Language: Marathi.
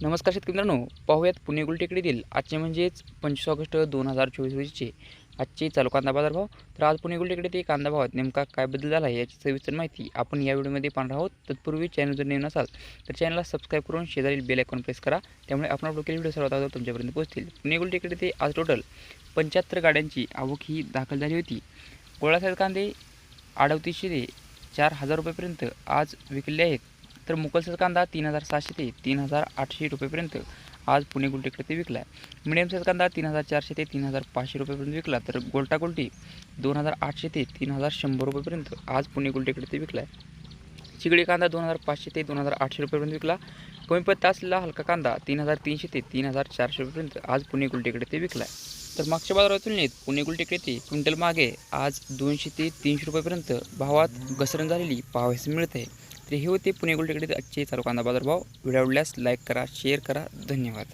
नमस्कार शेतकरी मित्रांनो, पाहूयात पुणे गुलटेकडीतील आजचे म्हणजेच 25 ऑगस्ट 2024 रोजीचे आजचे चालू कांदा बाजारभाव. तर आज पुणे गुलटेकडे कांदा भावात नेमका काय बदल झाला आहे याची सविस्तर माहिती आपण या व्हिडिओमध्ये पाहणार आहोत. तत्पूर्वी चॅनल जर नवीन असाल तर चॅनलला सबस्क्राईब करून शेजारील बेल आयकॉन प्रेस करा, त्यामुळे आपण अपलोड केलेले व्हिडिओ सर्वात अगोदर तुमच्यापर्यंत पोहोचतील. पुणे गुलटेकडे आज टोटल 75 गाड्यांची आवक ही दाखल झाली होती. गोळासाहेब कांदे 3800 ते 4000 रुपयेपर्यंत आज विकले आहेत. तर मुकलसर कांदा 3700 ते 3800 रुपयेपर्यंत आज पुणे गुलटेकडे ते विकला आहे. मिडियम साईज कांदा 3400 ते 3500 रुपयेपर्यंत विकला. तर गोल्टा गोल्टी 2800 ते 3100 रुपयेपर्यंत आज पुणे गुलटेकडे ते विकला आहे. चिगडी कांदा 2500 ते 2800 रुपयेपर्यंत विकला. कमी पत्ता असलेला हलका कांदा 3300 ते 3400 रुपयेपर्यंत आज पुणे गुलटेकडे ते विकला आहे. तर मागच्या बाजारात तुलनेत पुणे गुलटेकडे ते क्विंटल मागे आज 200 ते 300 रुपयेपर्यंत भावात घसरण झालेली पाहावयास मिळत आहे. तर हे होते पुणे गुलटेकडे आजचे चालू कांदा बाजारभाव. व्हिडिओ आवडल्यास लाईक करा, शेअर करा. धन्यवाद.